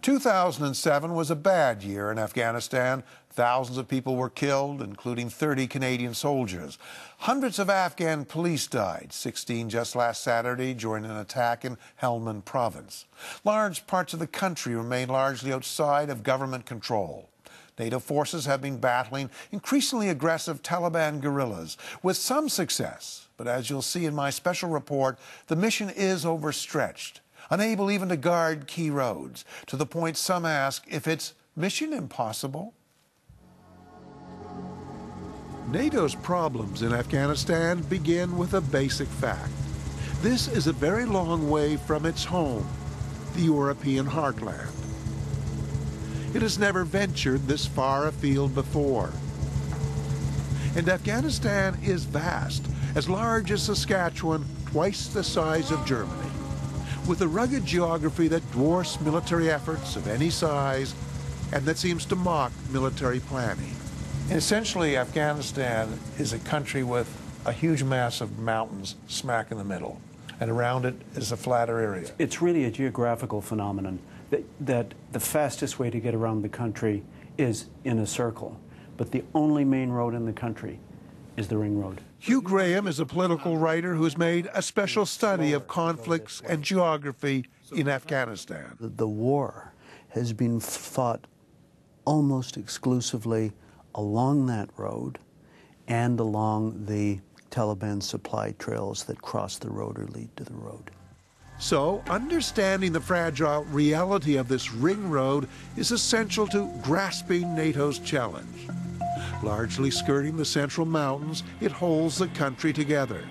2007 was a bad year in Afghanistan. Thousands of people were killed, including 30 Canadian soldiers. Hundreds of Afghan police died, 16 just last Saturday during an attack in Helmand province. Large parts of the country remain largely outside of government control. NATO forces have been battling increasingly aggressive Taliban guerrillas, with some success. But as you'll see in my special report, the mission is overstretched, unable even to guard key roads, to the point some ask if it's mission impossible. NATO's problems in Afghanistan begin with a basic fact. This is a very long way from its home, the European heartland. It has never ventured this far afield before. And Afghanistan is vast, as large as Saskatchewan, twice the size of Germany, with a rugged geography that dwarfs military efforts of any size and that seems to mock military planning. Essentially, Afghanistan is a country with a huge mass of mountains smack in the middle, and around it is a flatter area. It's really a geographical phenomenon that the fastest way to get around the country is in a circle, but the only main road in the country is the ring road. Hugh Graham is a political writer who has made a special study of conflicts and geography in Afghanistan. The war has been fought almost exclusively along that road and along the Taliban supply trails that cross the road or lead to the road. So, understanding the fragile reality of this ring road is essential to grasping NATO's challenge. Largely skirting the central mountains, it holds the country together.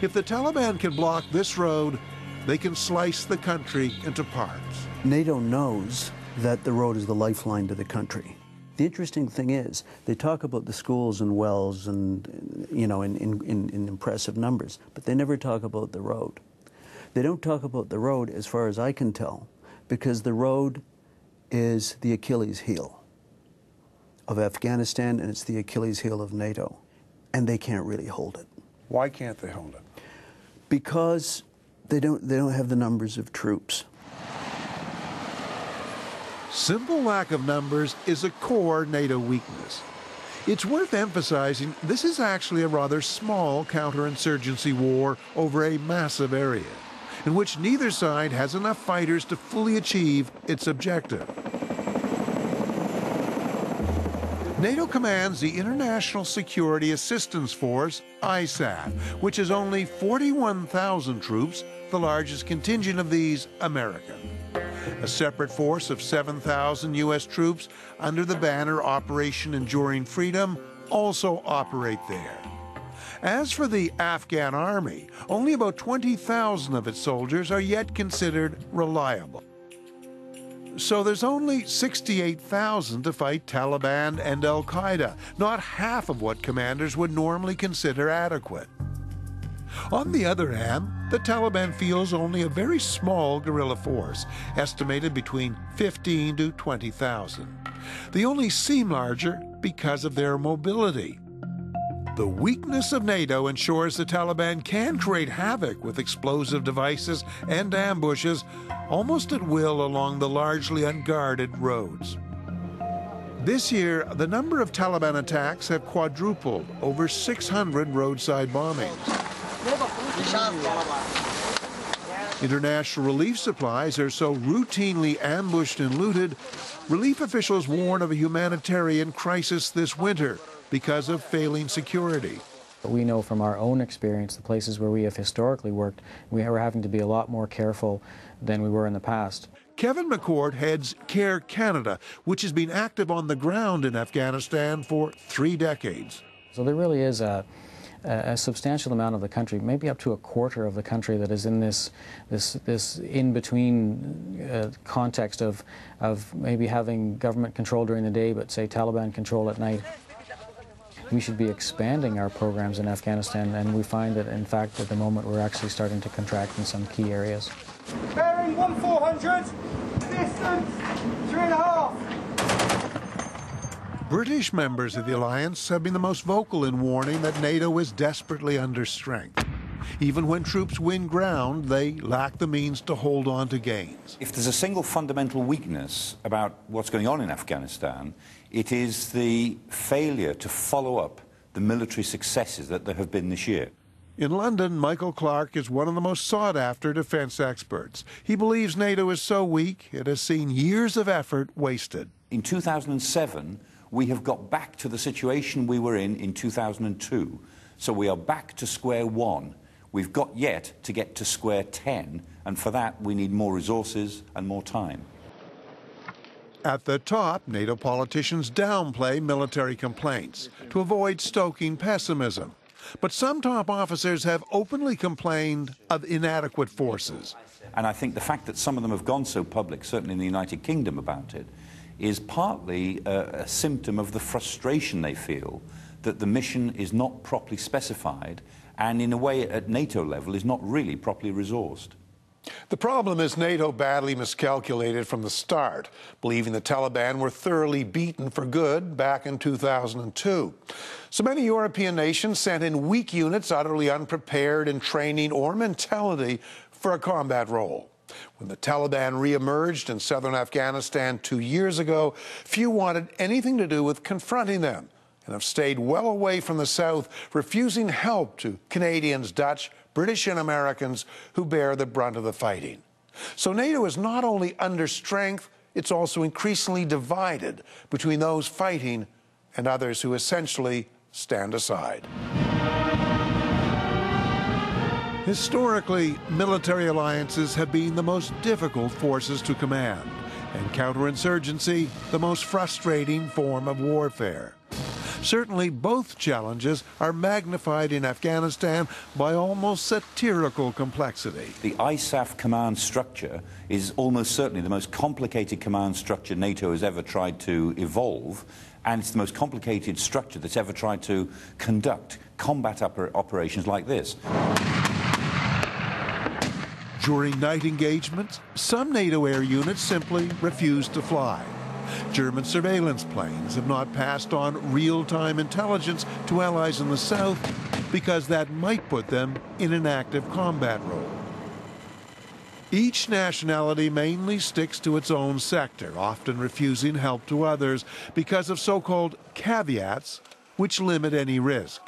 If the Taliban can block this road, they can slice the country into parts. NATO knows that the road is the lifeline to the country. The interesting thing is, they talk about the schools and wells and, you know, in impressive numbers, but they never talk about the road. They don't talk about the road, as far as I can tell, because the road is the Achilles heel of Afghanistan, and it's the Achilles heel of NATO, and they can't really hold it. Why can't they hold it? Because they don't have the numbers of troops. Simple lack of numbers is a core NATO weakness. It's worth emphasizing this is actually a rather small counterinsurgency war over a massive area, in which neither side has enough fighters to fully achieve its objective. NATO commands the International Security Assistance Force, ISAF, which has only 41,000 troops, the largest contingent of these American. A separate force of 7,000 U.S. troops under the banner Operation Enduring Freedom also operate there. As for the Afghan army, only about 20,000 of its soldiers are yet considered reliable. So there's only 68,000 to fight Taliban and Al-Qaeda, not half of what commanders would normally consider adequate. On the other hand, the Taliban fields only a very small guerrilla force, estimated between 15 to 20,000. They only seem larger because of their mobility. The weakness of NATO ensures the Taliban can create havoc with explosive devices and ambushes almost at will along the largely unguarded roads. This year, the number of Taliban attacks have quadrupled, over 600 roadside bombings. International relief supplies are so routinely ambushed and looted, relief officials warn of a humanitarian crisis this winter because of failing security. We know from our own experience, the places where we have historically worked, we are having to be a lot more careful than we were in the past. Kevin McCord heads CARE Canada, which has been active on the ground in Afghanistan for 3 decades. So there really is a substantial amount of the country, maybe up to a quarter of the country, that is in this in-between context of maybe having government control during the day, but say Taliban control at night. We should be expanding our programs in Afghanistan, and we find that, in fact, at the moment we're actually starting to contract in some key areas. Bearing 1400, distance 3.5. British members of the alliance have been the most vocal in warning that NATO is desperately understrength. Even when troops win ground, they lack the means to hold on to gains. If there's a single fundamental weakness about what's going on in Afghanistan, it is the failure to follow up the military successes that there have been this year. In London, Michael Clark is one of the most sought-after defense experts. He believes NATO is so weak it has seen years of effort wasted. In 2007, we have got back to the situation we were in 2002. So we are back to square one. We've got yet to get to square 10, and for that we need more resources and more time. At the top, NATO politicians downplay military complaints to avoid stoking pessimism. But some top officers have openly complained of inadequate forces. And I think the fact that some of them have gone so public, certainly in the United Kingdom, about it, is partly a symptom of the frustration they feel that the mission is not properly specified and, in a way, at NATO level, is not really properly resourced. The problem is NATO badly miscalculated from the start, believing the Taliban were thoroughly beaten for good back in 2002. So many European nations sent in weak units utterly unprepared in training or mentality for a combat role. When the Taliban re-emerged in southern Afghanistan 2 years ago, few wanted anything to do with confronting them and have stayed well away from the south, refusing help to Canadians, Dutch, British and Americans who bear the brunt of the fighting. So NATO is not only under strength, it's also increasingly divided between those fighting and others who essentially stand aside. Historically, military alliances have been the most difficult forces to command, and counterinsurgency the most frustrating form of warfare. Certainly, both challenges are magnified in Afghanistan by almost satirical complexity. The ISAF command structure is almost certainly the most complicated command structure NATO has ever tried to evolve, and it's the most complicated structure that's ever tried to conduct combat operations like this. During night engagements, some NATO air units simply refuse to fly. German surveillance planes have not passed on real-time intelligence to allies in the south because that might put them in an active combat role. Each nationality mainly sticks to its own sector, often refusing help to others because of so-called caveats which limit any risk.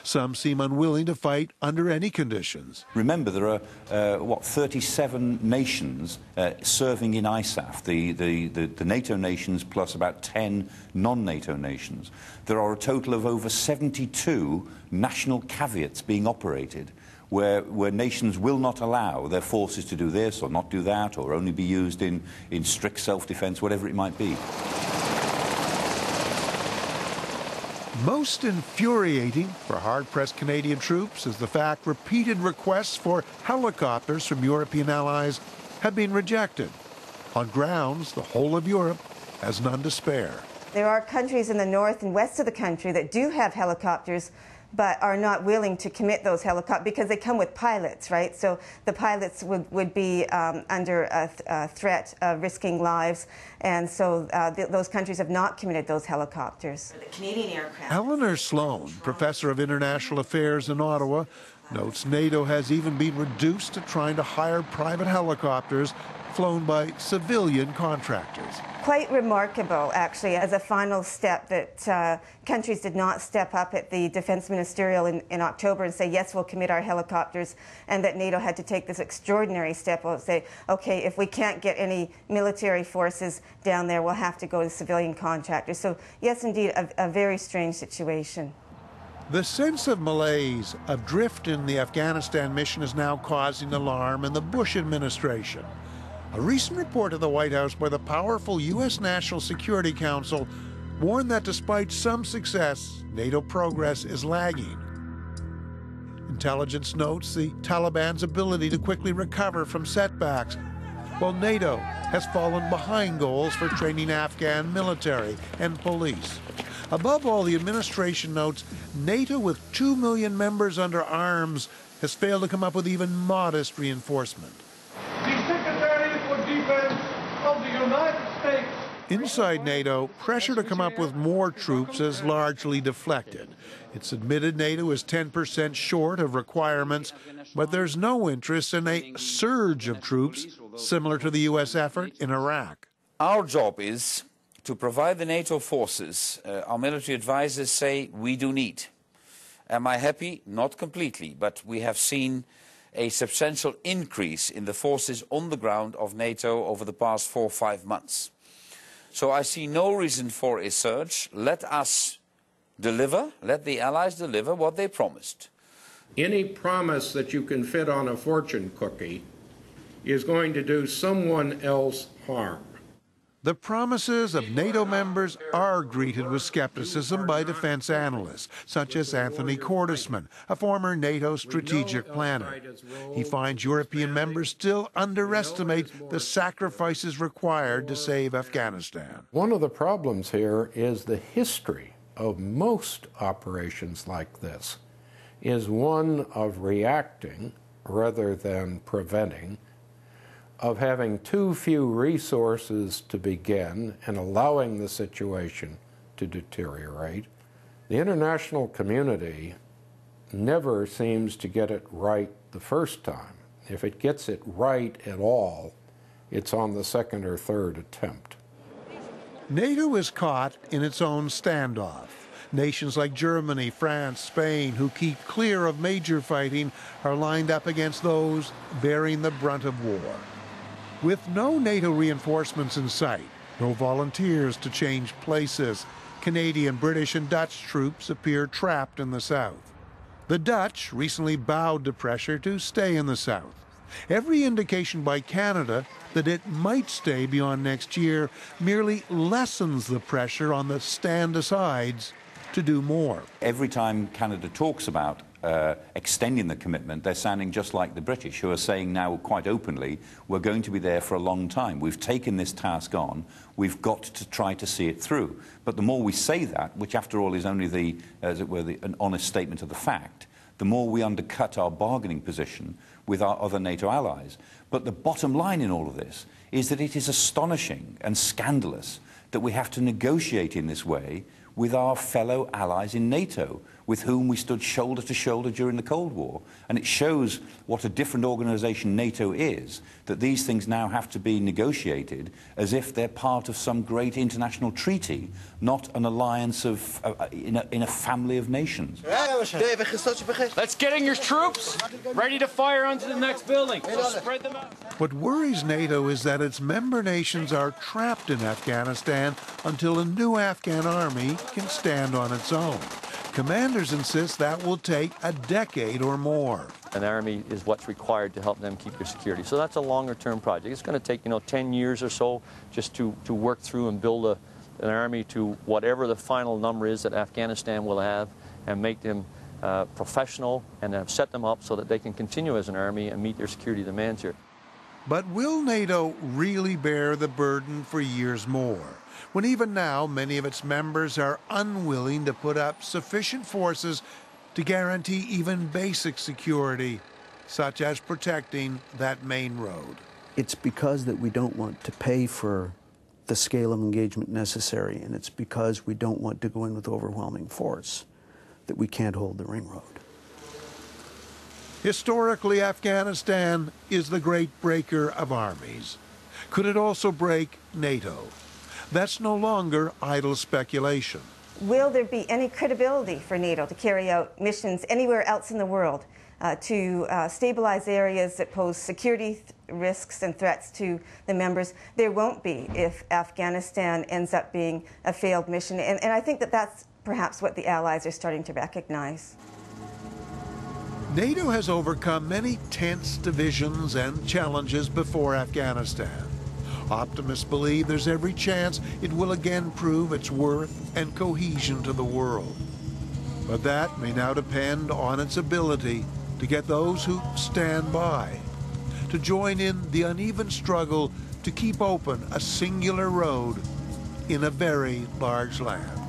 Some seem unwilling to fight under any conditions. Remember, there are, 37 nations serving in ISAF, the NATO nations plus about 10 non-NATO nations. There are a total of over 72 national caveats being operated, where nations will not allow their forces to do this or not do that, or only be used in strict self-defense, whatever it might be. Most infuriating for hard-pressed Canadian troops is the fact repeated requests for helicopters from European allies have been rejected on grounds the whole of Europe has none to spare. There are countries in the north and west of the country that do have helicopters but are not willing to commit those helicopters because they come with pilots, right? So the pilots would be under a threat of risking lives, and so those countries have not committed those helicopters. The Canadian aircraft. Eleanor Sloan, professor of international affairs in Ottawa, notes NATO has even been reduced to trying to hire private helicopters flown by civilian contractors. Quite remarkable, actually, as a final step that countries did not step up at the Defense Ministerial in October and say, yes, we'll commit our helicopters, and that NATO had to take this extraordinary step and say, okay, if we can't get any military forces down there, we'll have to go to civilian contractors. So, yes, indeed, a very strange situation. The sense of malaise, of drift in the Afghanistan mission is now causing alarm in the Bush administration. A recent report of the White House by the powerful U.S. National Security Council warned that despite some success, NATO progress is lagging. Intelligence notes the Taliban's ability to quickly recover from setbacks, while NATO has fallen behind goals for training Afghan military and police. Above all, the administration notes NATO, with 2 million members under arms, has failed to come up with even modest reinforcement. The Secretary for Defense of the United States Inside NATO, pressure to come up with more troops has largely deflected. It's admitted NATO is 10% short of requirements, but there's no interest in a surge of troops similar to the U.S. effort in Iraq. Our job is to provide the NATO forces our military advisors say we do need. Am I happy? Not completely, but we have seen a substantial increase in the forces on the ground of NATO over the past 4 or 5 months. So I see no reason for a surge. Let us deliver, let the Allies deliver what they promised. Any promise that you can fit on a fortune cookie is going to do someone else harm. The promises of NATO members are greeted with skepticism by defense analysts, such as Anthony Cordesman, a former NATO strategic planner. He finds European members still underestimate the sacrifices required to save Afghanistan. One of the problems here is the history of most operations like this is one of reacting rather than preventing, of having too few resources to begin and allowing the situation to deteriorate. The international community never seems to get it right the first time. If it gets it right at all, it's on the second or third attempt. NATO is caught in its own standoff. Nations like Germany, France, Spain, who keep clear of major fighting, are lined up against those bearing the brunt of war. With no NATO reinforcements in sight, no volunteers to change places, Canadian, British, and Dutch troops appear trapped in the south. The Dutch recently bowed to pressure to stay in the south. Every indication by Canada that it might stay beyond next year merely lessens the pressure on the stand-asides to do more. Every time Canada talks about extending the commitment, they're sounding just like the British, who are saying now quite openly, we're going to be there for a long time. We've taken this task on. We've got to try to see it through. But the more we say that, which after all is only as it were, an honest statement of the fact, the more we undercut our bargaining position with our other NATO allies. But the bottom line in all of this is that it is astonishing and scandalous that we have to negotiate in this way with our fellow allies in NATO, with whom we stood shoulder to shoulder during the Cold War. And it shows what a different organization NATO is, that these things now have to be negotiated as if they're part of some great international treaty, not an alliance of, in a family of nations. Let's get in your troops, ready to fire onto the next building. So spread them out. What worries NATO is that its member nations are trapped in Afghanistan until a new Afghan army can stand on its own. Commanders insist that will take a decade or more. An army is what's required to help them keep their security. So that's a longer-term project. It's going to take, 10 years or so just to work through and build an army to whatever the final number is that Afghanistan will have, and make them professional and set them up so that they can continue as an army and meet their security demands here. But will NATO really bear the burden for years more, when even now many of its members are unwilling to put up sufficient forces to guarantee even basic security, such as protecting that main road? It's because that we don't want to pay for the scale of engagement necessary, and it's because we don't want to go in with overwhelming force that we can't hold the ring road. Historically, Afghanistan is the great breaker of armies. Could it also break NATO? That's no longer idle speculation. Will there be any credibility for NATO to carry out missions anywhere else in the world to stabilize areas that pose security risks and threats to the members? There won't be if Afghanistan ends up being a failed mission. And I think that that's perhaps what the Allies are starting to recognize. NATO has overcome many tense divisions and challenges before Afghanistan. Optimists believe there's every chance it will again prove its worth and cohesion to the world. But that may now depend on its ability to get those who stand by, to join in the uneven struggle to keep open a singular road in a very large land.